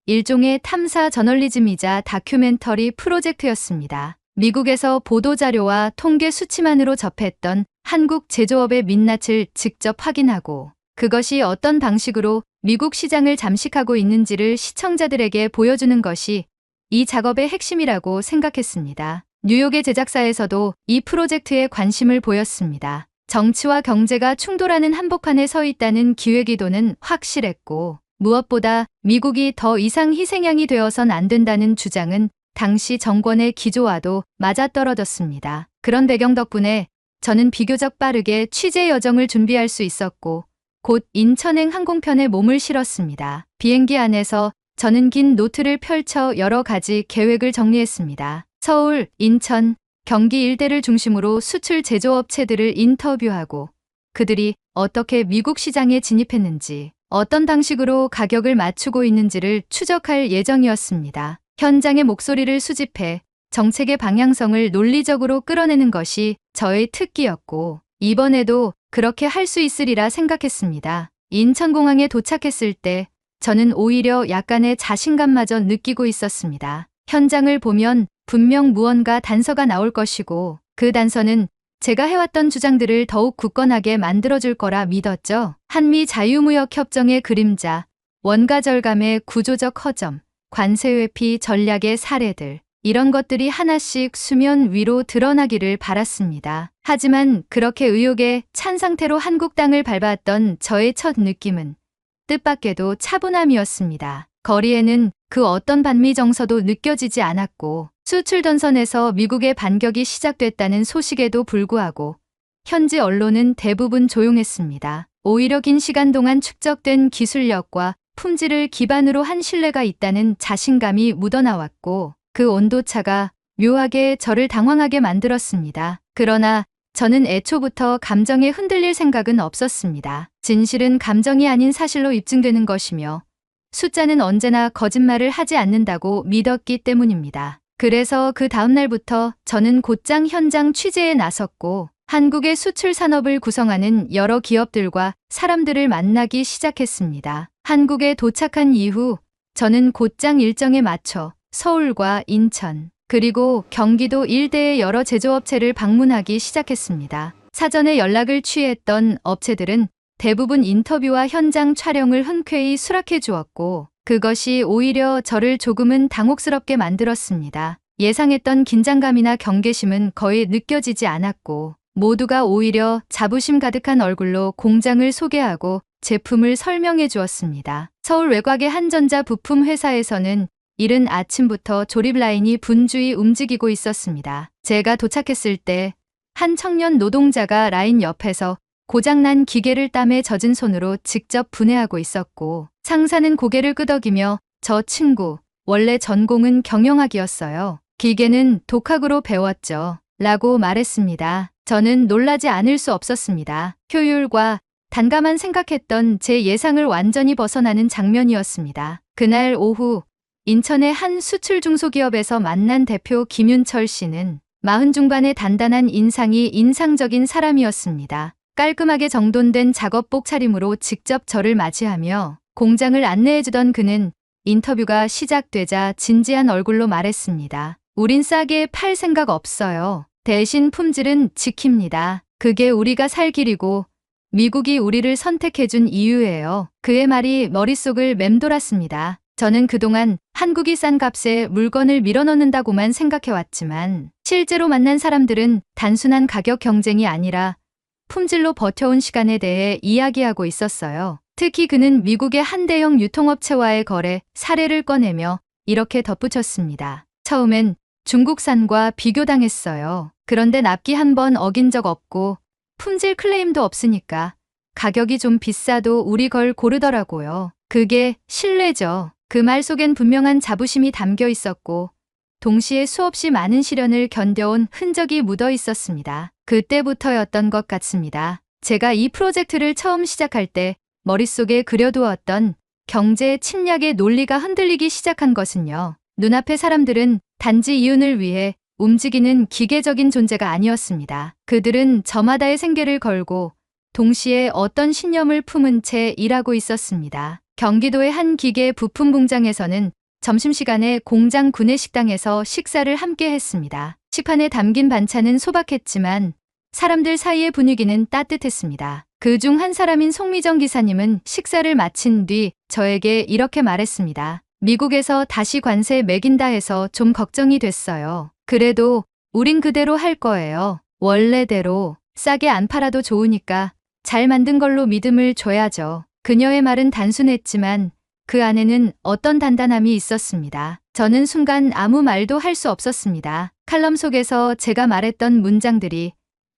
Speaker 1: 일종의 탐사 저널리즘이자 다큐멘터리 프로젝트였습니다. 미국에서 보도자료와 통계 수치만으로 접했던 한국 제조업의 민낯을 직접 확인하고 그것이 어떤 방식으로 미국 시장을 잠식하고 있는지를 시청자들에게 보여주는 것이 이 작업의 핵심이라고 생각했습니다. 뉴욕의 제작사에서도 이 프로젝트에 관심을 보였습니다. 정치와 경제가 충돌하는 한복판에 서 있다는 기획의도는 확실했고 무엇보다 미국이 더 이상 희생양이 되어선 안 된다는 주장은 당시 정권의 기조와도 맞아떨어졌습니다. 그런 배경 덕분에 저는 비교적 빠르게 취재 여정을 준비할 수 있었고 곧 인천행 항공편에 몸을 실었습니다. 비행기 안에서 저는 긴 노트를 펼쳐 여러 가지 계획을 정리했습니다. 서울, 인천, 경기 일대를 중심으로 수출 제조업체들을 인터뷰하고 그들이 어떻게 미국 시장에 진입했는지 어떤 방식으로 가격을 맞추고 있는지를 추적할 예정이었습니다. 현장의 목소리를 수집해 정책의 방향성을 논리적으로 끌어내는 것이 저의 특기였고 이번에도 그렇게 할 수 있으리라 생각했습니다. 인천공항에 도착했을 때 저는 오히려 약간의 자신감마저 느끼고 있었습니다. 현장을 보면 분명 무언가 단서가 나올 것이고 그 단서는 제가 해왔던 주장들을 더욱 굳건하게 만들어줄 거라 믿었죠. 한미 자유무역협정의 그림자, 원가 절감의 구조적 허점, 관세 회피 전략의 사례들 이런 것들이 하나씩 수면 위로 드러나기를 바랐습니다. 하지만 그렇게 의욕에 찬 상태로 한국 땅을 밟았던 저의 첫 느낌은 뜻밖에도 차분함이었습니다. 거리에는 그 어떤 반미 정서도 느껴지지 않았고 수출 전선에서 미국의 반격이 시작됐다는 소식에도 불구하고 현지 언론은 대부분 조용했습니다. 오히려 긴 시간 동안 축적된 기술력과 품질을 기반으로 한 신뢰가 있다는 자신감이 묻어나왔고 그 온도차가 묘하게 저를 당황하게 만들었습니다. 그러나 저는 애초부터 감정에 흔들릴 생각은 없었습니다. 진실은 감정이 아닌 사실로 입증되는 것이며 숫자는 언제나 거짓말을 하지 않는다고 믿었기 때문입니다. 그래서 그 다음날부터 저는 곧장 현장 취재에 나섰고 한국의 수출 산업을 구성하는 여러 기업들과 사람들을 만나기 시작했습니다. 한국에 도착한 이후 저는 곧장 일정에 맞춰 서울과 인천, 그리고 경기도 일대의 여러 제조업체를 방문하기 시작했습니다. 사전에 연락을 취했던 업체들은 대부분 인터뷰와 현장 촬영을 흔쾌히 수락해 주었고 그것이 오히려 저를 조금은 당혹스럽게 만들었습니다. 예상했던 긴장감이나 경계심은 거의 느껴지지 않았고 모두가 오히려 자부심 가득한 얼굴로 공장을 소개하고 제품을 설명해 주었습니다. 서울 외곽의 한 전자 부품 회사에서는 이른 아침부터 조립 라인이 분주히 움직이고 있었습니다. 제가 도착했을 때 한 청년 노동자가 라인 옆에서 고장난 기계를 땀에 젖은 손으로 직접 분해하고 있었고 상사는 고개를 끄덕이며 저 친구, 원래 전공은 경영학이었어요. 기계는 독학으로 배웠죠. 라고 말했습니다. 저는 놀라지 않을 수 없었습니다. 효율과 단가만 생각했던 제 예상을 완전히 벗어나는 장면이었습니다. 그날 오후 인천의 한 수출 중소기업에서 만난 대표 김윤철 씨는 40 중반의 단단한 인상이 인상적인 사람이었습니다. 깔끔하게 정돈된 작업복 차림으로 직접 저를 맞이하며 공장을 안내해주던 그는 인터뷰가 시작되자 진지한 얼굴로 말했습니다. 우린 싸게 팔 생각 없어요. 대신 품질은 지킵니다. 그게 우리가 살 길이고 미국이 우리를 선택해준 이유예요. 그의 말이 머릿속을 맴돌았습니다. 저는 그동안 한국이 싼 값에 물건을 밀어넣는다고만 생각해왔지만 실제로 만난 사람들은 단순한 가격 경쟁이 아니라 품질로 버텨온 시간에 대해 이야기하고 있었어요. 특히 그는 미국의 한 대형 유통업체와의 거래 사례를 꺼내며 이렇게 덧붙였습니다. 처음엔 중국산과 비교당했어요. 그런데 납기 한 번 어긴 적 없고 품질 클레임도 없으니까 가격이 좀 비싸도 우리 걸 고르더라고요. 그게 신뢰죠. 그 말 속엔 분명한 자부심이 담겨 있었고 동시에 수없이 많은 시련을 견뎌온 흔적이 묻어 있었습니다. 그때부터였던 것 같습니다. 제가 이 프로젝트를 처음 시작할 때 머릿속에 그려두었던 경제 침략의 논리가 흔들리기 시작한 것은요. 눈앞의 사람들은 단지 이윤을 위해 움직이는 기계적인 존재가 아니었습니다. 그들은 저마다의 생계를 걸고 동시에 어떤 신념을 품은 채 일하고 있었습니다. 경기도의 한 기계 부품 공장에서는 점심시간에 공장 구내식당에서 식사를 함께 했습니다. 식판에 담긴 반찬은 소박했지만 사람들 사이의 분위기는 따뜻했습니다. 그중 한 사람인 송미정 기사님은 식사를 마친 뒤 저에게 이렇게 말했습니다. 미국에서 다시 관세 매긴다 해서 좀 걱정이 됐어요. 그래도 우린 그대로 할 거예요. 원래대로 싸게 안 팔아도 좋으니까 잘 만든 걸로 믿음을 줘야죠. 그녀의 말은 단순했지만 그 안에는 어떤 단단함이 있었습니다. 저는 순간 아무 말도 할 수 없었습니다. 칼럼 속에서 제가 말했던 문장들이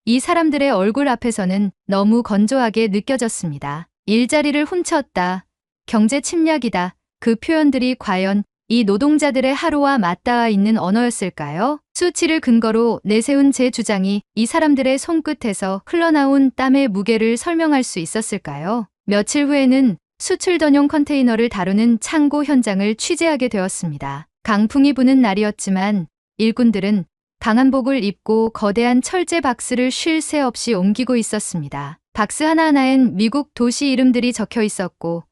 Speaker 1: 이 사람들의 얼굴 앞에서는 너무 건조하게 느껴졌습니다. 일자리를 훔쳤다. 경제 침략이다. 그 표현들이 과연 이 노동자들의 하루와 맞닿아 있는 언어였을까요? 수치를 근거로 내세운 제 주장이 이 사람들의 손끝에서 흘러나온 땀의 무게를 설명할 수 있었을까요? 며칠 후에는 수출 전용 컨테이너를 다루는 창고 현장을 취재하게 되었습니다. 강풍이 부는 날이었지만 일꾼들은 방한복을 입고 거대한 철제 박스를 쉴 새 없이 옮기고 있었습니다. 박스 하나하나엔 미국 도시 이름들이 적혀 있었고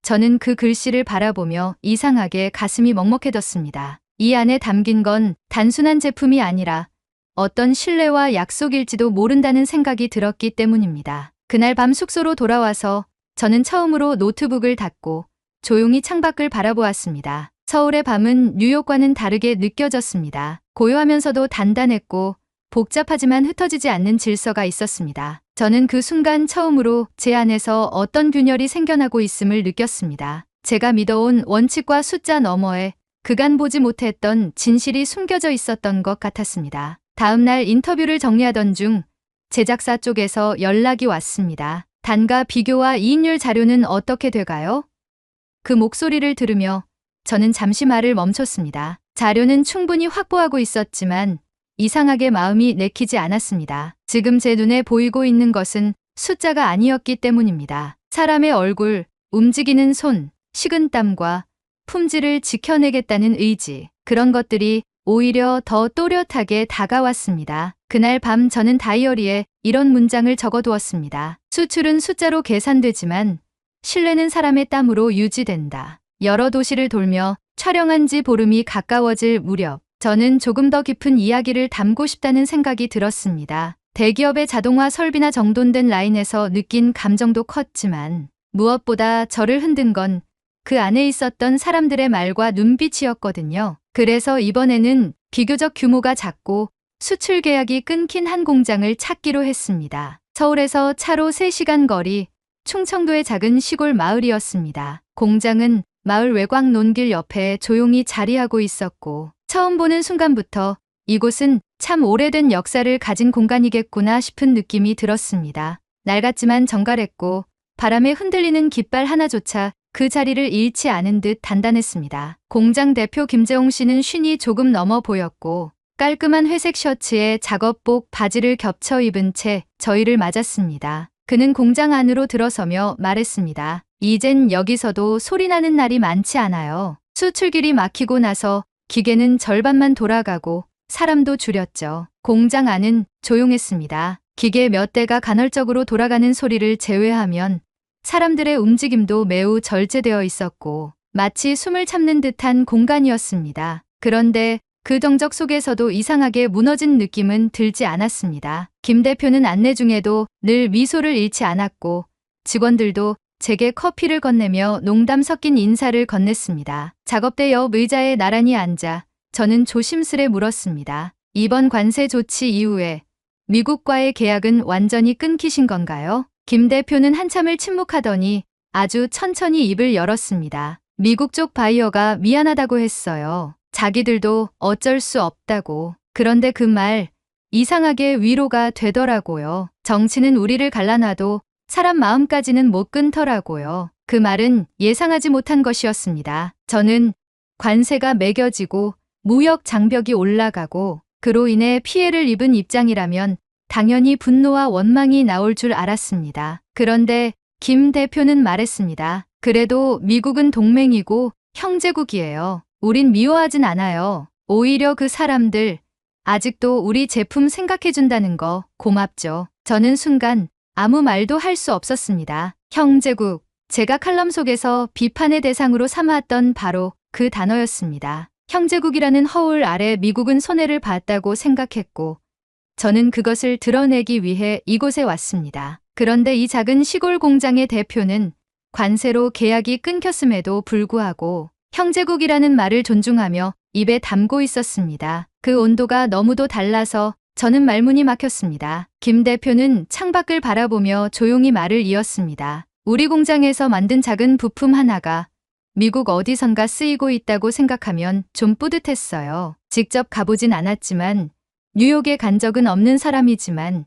Speaker 1: 저는 그 글씨를 바라보며 이상하게 가슴이 먹먹해졌습니다. 이 안에 담긴 건 단순한 제품이 아니라 어떤 신뢰와 약속일지도 모른다는 생각이 들었기 때문입니다. 그날 밤 숙소로 돌아와서 저는 처음으로 노트북을 닫고 조용히 창밖을 바라보았습니다. 서울의 밤은 뉴욕과는 다르게 느껴졌습니다. 고요하면서도 단단했고 복잡하지만 흩어지지 않는 질서가 있었습니다. 저는 그 순간 처음으로 제 안에서 어떤 균열이 생겨나고 있음을 느꼈습니다. 제가 믿어온 원칙과 숫자 너머에 그간 보지 못했던 진실이 숨겨져 있었던 것 같았습니다. 다음 날 인터뷰를 정리하던 중 제작사 쪽에서 연락이 왔습니다. 단가 비교와 이익률 자료는 어떻게 돼가요? 그 목소리를 들으며 저는 잠시 말을 멈췄습니다. 자료는 충분히 확보하고 있었지만 이상하게 마음이 내키지 않았습니다. 지금 제 눈에 보이고 있는 것은 숫자가 아니었기 때문입니다. 사람의 얼굴, 움직이는 손, 식은땀과 품질을 지켜내겠다는 의지, 그런 것들이 오히려 더 또렷하게 다가왔습니다. 그날 밤 저는 다이어리에 이런 문장을 적어두었습니다. 수출은 숫자로 계산되지만 신뢰는 사람의 땀으로 유지된다. 여러 도시를 돌며 촬영한 지 보름이 가까워질 무렵 저는 조금 더 깊은 이야기를 담고 싶다는 생각이 들었습니다. 대기업의 자동화 설비나 정돈된 라인에서 느낀 감정도 컸지만 무엇보다 저를 흔든 건 그 안에 있었던 사람들의 말과 눈빛이었거든요. 그래서 이번에는 비교적 규모가 작고 수출 계약이 끊긴 한 공장을 찾기로 했습니다. 서울에서 차로 3시간 거리, 충청도의 작은 시골 마을이었습니다. 공장은 마을 외곽 논길 옆에 조용히 자리하고 있었고 처음 보는 순간부터 이곳은 참 오래된 역사를 가진 공간이겠구나 싶은 느낌이 들었습니다. 낡았지만 정갈했고 바람에 흔들리는 깃발 하나조차 그 자리를 잃지 않은 듯 단단했습니다. 공장 대표 김재홍 씨는 쉰이 조금 넘어 보였고 깔끔한 회색 셔츠에 작업복 바지를 겹쳐 입은 채 저희를 맞았습니다. 그는 공장 안으로 들어서며 말했습니다. 이젠 여기서도 소리나는 날이 많지 않아요. 수출길이 막히고 나서 기계는 절반만 돌아가고 사람도 줄였죠. 공장 안은 조용했습니다. 기계 몇 대가 간헐적으로 돌아가는 소리를 제외하면 사람들의 움직임도 매우 절제되어 있었고 마치 숨을 참는 듯한 공간이었습니다. 그런데 그 정적 속에서도 이상하게 무너진 느낌은 들지 않았습니다. 김 대표는 안내 중에도 늘 미소를 잃지 않았고 직원들도 제게 커피를 건네며 농담 섞인 인사를 건넸습니다. 작업대 옆 의자에 나란히 앉아 저는 조심스레 물었습니다. 이번 관세 조치 이후에 미국과의 계약은 완전히 끊기신 건가요? 김 대표는 한참을 침묵하더니 아주 천천히 입을 열었습니다. 미국 쪽 바이어가 미안하다고 했어요. 자기들도 어쩔 수 없다고. 그런데 그 말 이상하게 위로가 되더라고요. 정치는 우리를 갈라놔도 사람 마음까지는 못 끊더라고요. 그 말은 예상하지 못한 것이었습니다. 저는 관세가 매겨지고 무역 장벽이 올라가고 그로 인해 피해를 입은 입장이라면 당연히 분노와 원망이 나올 줄 알았습니다. 그런데 김 대표는 말했습니다. 그래도 미국은 동맹이고 형제국이에요. 우린 미워하진 않아요. 오히려 그 사람들 아직도 우리 제품 생각해준다는 거 고맙죠. 저는 순간 아무 말도 할 수 없었습니다. 형제국, 제가 칼럼 속에서 비판의 대상으로 삼았던 바로 그 단어였습니다. 형제국이라는 허울 아래 미국은 손해를 봤다고 생각했고 저는 그것을 드러내기 위해 이곳에 왔습니다. 그런데 이 작은 시골 공장의 대표는 관세로 계약이 끊겼음에도 불구하고 형제국이라는 말을 존중하며 입에 담고 있었습니다. 그 온도가 너무도 달라서 저는 말문이 막혔습니다. 김 대표는 창밖을 바라보며 조용히 말을 이었습니다. 우리 공장에서 만든 작은 부품 하나가 미국 어디선가 쓰이고 있다고 생각하면 좀 뿌듯했어요. 직접 가보진 않았지만 뉴욕에 간 적은 없는 사람이지만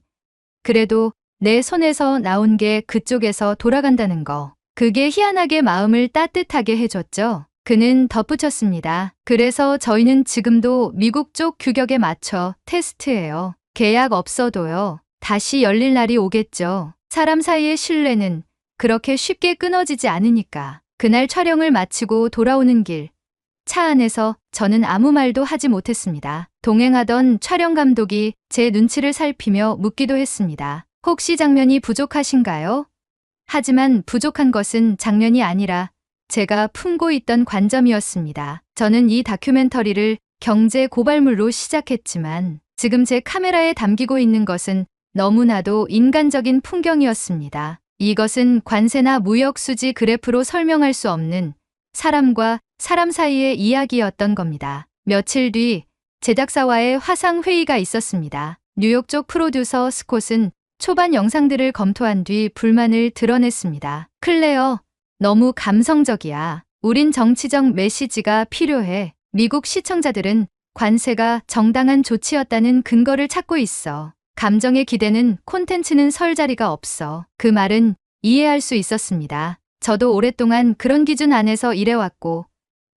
Speaker 1: 그래도 내 손에서 나온 게 그쪽에서 돌아간다는 거. 그게 희한하게 마음을 따뜻하게 해줬죠. 그는 덧붙였습니다. 그래서 저희는 지금도 미국 쪽 규격에 맞춰 테스트해요. 계약 없어도요. 다시 열릴 날이 오겠죠. 사람 사이의 신뢰는 그렇게 쉽게 끊어지지 않으니까. 그날 촬영을 마치고 돌아오는 길. 차 안에서 저는 아무 말도 하지 못했습니다. 동행하던 촬영 감독이 제 눈치를 살피며 묻기도 했습니다. 혹시 장면이 부족하신가요? 하지만 부족한 것은 장면이 아니라 제가 품고 있던 관점이었습니다. 저는 이 다큐멘터리를 경제 고발물로 시작했지만 지금 제 카메라에 담기고 있는 것은 너무나도 인간적인 풍경이었습니다. 이것은 관세나 무역 수지 그래프로 설명할 수 없는 사람과 사람 사이의 이야기였던 겁니다. 며칠 뒤 제작사와의 화상 회의가 있었습니다. 뉴욕 쪽 프로듀서 스콧은 초반 영상들을 검토한 뒤 불만을 드러냈습니다. 클레어, 너무 감성적이야. 우린 정치적 메시지가 필요해. 미국 시청자들은 관세가 정당한 조치였다는 근거를 찾고 있어. 감정의 기대는 콘텐츠는 설 자리가 없어. 그 말은 이해할 수 있었습니다. 저도 오랫동안 그런 기준 안에서 일해왔고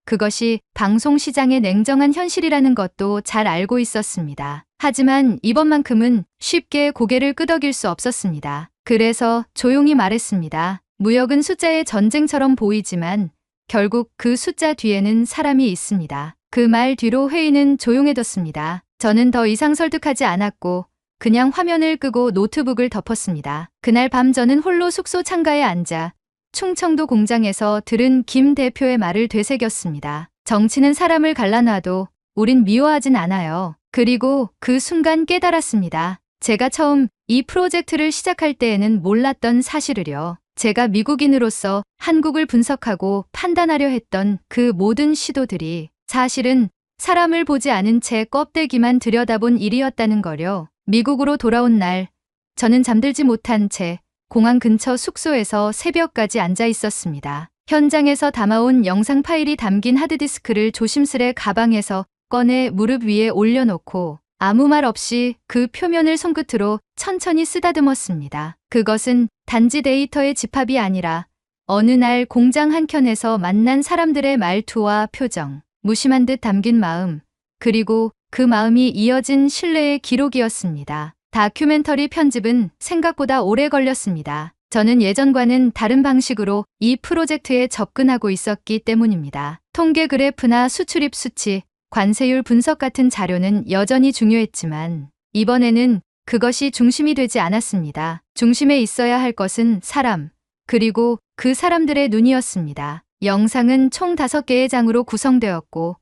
Speaker 1: 그것이 방송 시장의 냉정한 현실이라는 것도 잘 알고 있었습니다. 하지만 이번만큼은 쉽게 고개를 끄덕일 수 없었습니다. 그래서 조용히 말했습니다. 무역은 숫자의 전쟁처럼 보이지만 결국 그 숫자 뒤에는 사람이 있습니다. 그 말 뒤로 회의는 조용해졌습니다. 저는 더 이상 설득하지 않았고 그냥 화면을 끄고 노트북을 덮었습니다. 그날 밤 저는 홀로 숙소 창가에 앉아 충청도 공장에서 들은 김 대표의 말을 되새겼습니다. 정치는 사람을 갈라놔도 우린 미워하진 않아요. 그리고 그 순간 깨달았습니다. 제가 처음 이 프로젝트를 시작할 때에는 몰랐던 사실을요. 제가 미국인으로서 한국을 분석하고 판단하려 했던 그 모든 시도들이 사실은 사람을 보지 않은 채 껍데기만 들여다본 일이었다는 거요. 미국으로 돌아온 날, 저는 잠들지 못한 채 공항 근처 숙소에서 새벽까지 앉아 있었습니다. 현장에서 담아온 영상 파일이 담긴 하드디스크를 조심스레 가방에서 꺼내 무릎 위에 올려놓고 아무 말 없이 그 표면을 손끝으로 천천히 쓰다듬었습니다. 그것은 단지 데이터의 집합이 아니라 어느 날 공장 한켠에서 만난 사람들의 말투와 표정, 무심한 듯 담긴 마음, 그리고 그 마음이 이어진 신뢰의 기록이었습니다. 다큐멘터리 편집은 생각보다 오래 걸렸습니다. 저는 예전과는 다른 방식으로 이 프로젝트에 접근하고 있었기 때문입니다. 통계 그래프나 수출입 수치, 관세율 분석 같은 자료는 여전히 중요했지만 이번에는 그것이 중심이 되지 않았습니다. 중심에 있어야 할 것은 사람, 그리고 그 사람들의 눈이었습니다. 영상은 총 5개의 장으로 구성되었고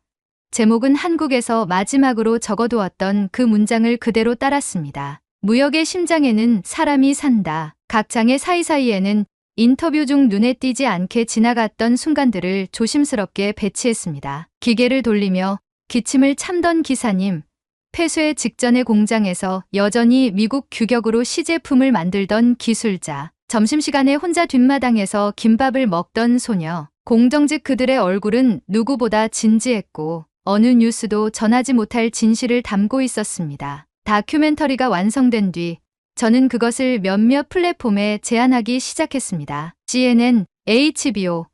Speaker 1: 제목은 한국에서 마지막으로 적어두었던 그 문장을 그대로 따랐습니다. 무역의 심장에는 사람이 산다. 각 장의 사이사이에는 인터뷰 중 눈에 띄지 않게 지나갔던 순간들을 조심스럽게 배치했습니다. 기계를 돌리며 기침을 참던 기사님, 폐쇄 직전의 공장에서 여전히 미국 규격으로 시제품을 만들던 기술자, 점심시간에 혼자 뒷마당에서 김밥을 먹던 소녀, 공정직 그들의 얼굴은 누구보다 진지했고 어느 뉴스도 전하지 못할 진실을 담고 있었습니다. 다큐멘터리가 완성된 뒤 저는 그것을 몇몇 플랫폼에 제안하기 시작했습니다. CNN, HBO,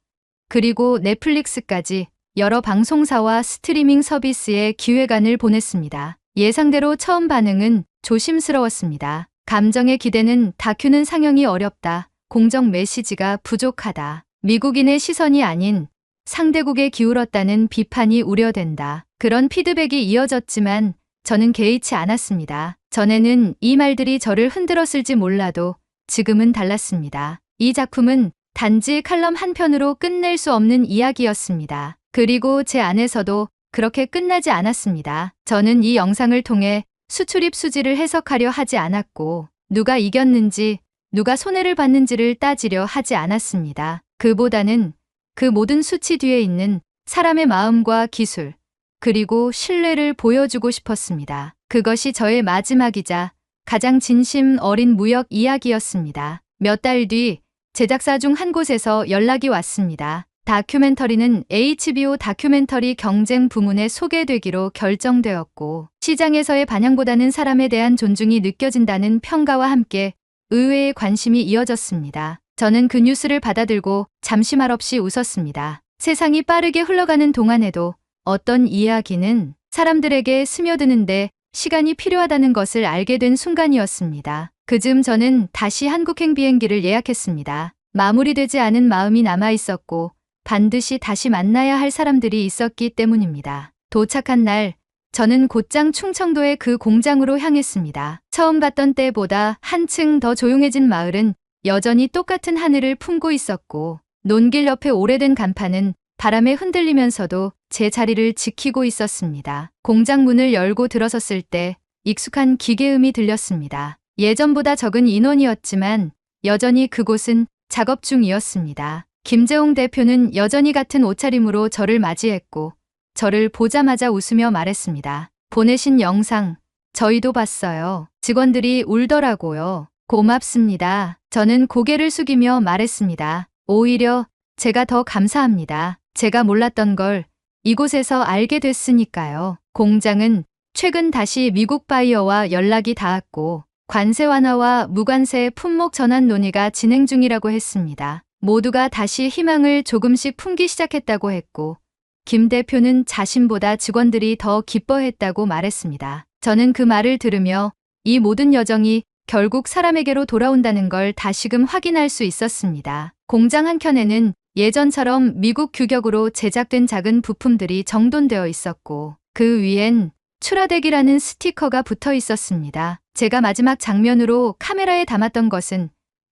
Speaker 1: 그리고 넷플릭스까지 여러 방송사와 스트리밍 서비스에 기획안을 보냈습니다. 예상대로 처음 반응은 조심스러웠습니다. 감정의 기대는 다큐는 상영이 어렵다. 공정 메시지가 부족하다. 미국인의 시선이 아닌 상대국에 기울었다는 비판이 우려된다. 그런 피드백이 이어졌지만 저는 개의치 않았습니다. 전에는 이 말들이 저를 흔들었을지 몰라도 지금은 달랐습니다. 이 작품은 단지 칼럼 한 편으로 끝낼 수 없는 이야기였습니다. 그리고 제 안에서도 그렇게 끝나지 않았습니다. 저는 이 영상을 통해 수출입 수지를 해석하려 하지 않았고 누가 이겼는지 누가 손해를 봤는지를 따지려 하지 않았습니다. 그보다는 그 모든 수치 뒤에 있는 사람의 마음과 기술 그리고 신뢰를 보여주고 싶었습니다. 그것이 저의 마지막이자 가장 진심 어린 무역 이야기였습니다. 몇 달 뒤 제작사 중 한 곳에서 연락이 왔습니다. 다큐멘터리는 HBO 다큐멘터리 경쟁 부문에 소개되기로 결정되었고 시장에서의 반향보다는 사람에 대한 존중이 느껴진다는 평가와 함께 의외의 관심이 이어졌습니다. 저는 그 뉴스를 받아들고 잠시 말없이 웃었습니다. 세상이 빠르게 흘러가는 동안에도 어떤 이야기는 사람들에게 스며드는데 시간이 필요하다는 것을 알게 된 순간이었습니다. 그즈음 저는 다시 한국행 비행기를 예약했습니다. 마무리되지 않은 마음이 남아있었고 반드시 다시 만나야 할 사람들이 있었기 때문입니다. 도착한 날 저는 곧장 충청도의 그 공장으로 향했습니다. 처음 봤던 때보다 한층 더 조용해진 마을은 여전히 똑같은 하늘을 품고 있었고 논길 옆에 오래된 간판은 바람에 흔들리면서도 제 자리를 지키고 있었습니다. 공장 문을 열고 들어섰을 때 익숙한 기계음이 들렸습니다. 예전보다 적은 인원이었지만 여전히 그곳은 작업 중이었습니다. 김재홍 대표는 여전히 같은 옷차림으로 저를 맞이했고 저를 보자마자 웃으며 말했습니다. 보내신 영상 저희도 봤어요. 직원들이 울더라고요. 고맙습니다. 저는 고개를 숙이며 말했습니다. 오히려 제가 더 감사합니다. 제가 몰랐던 걸 이곳에서 알게 됐으니까요. 공장은 최근 다시 미국 바이어와 연락이 닿았고 관세 완화와 무관세 품목 전환 논의가 진행 중이라고 했습니다. 모두가 다시 희망을 조금씩 품기 시작했다고 했고 김 대표는 자신보다 직원들이 더 기뻐했다고 말했습니다. 저는 그 말을 들으며 이 모든 여정이 결국 사람에게로 돌아온다는 걸 다시금 확인할 수 있었습니다. 공장 한켠에는 예전처럼 미국 규격으로 제작된 작은 부품들이 정돈되어 있었고 그 위엔 출하대기라는 스티커가 붙어 있었습니다. 제가 마지막 장면으로 카메라에 담았던 것은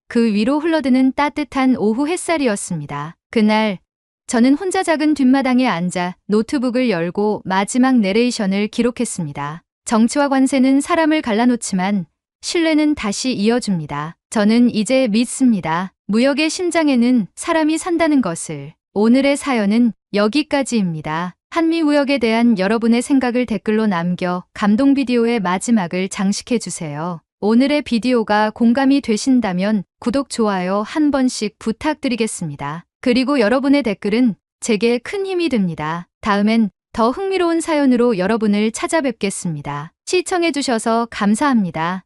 Speaker 1: 그 위로 흘러드는 따뜻한 오후 햇살이었습니다. 그날 저는 혼자 작은 뒷마당에 앉아 노트북을 열고 마지막 내레이션을 기록했습니다. 정치와 관세는 사람을 갈라놓지만 신뢰는 다시 이어줍니다. 저는 이제 믿습니다. 무역의 심장에는 사람이 산다는 것을. 오늘의 사연은 여기까지입니다. 한미무역에 대한 여러분의 생각을 댓글로 남겨 감동 비디오의 마지막을 장식해주세요. 오늘의 비디오가 공감이 되신다면 구독, 좋아요 한 번씩 부탁드리겠습니다. 그리고 여러분의 댓글은 제게 큰 힘이 됩니다. 다음엔 더 흥미로운 사연으로 여러분을 찾아뵙겠습니다. 시청해주셔서 감사합니다.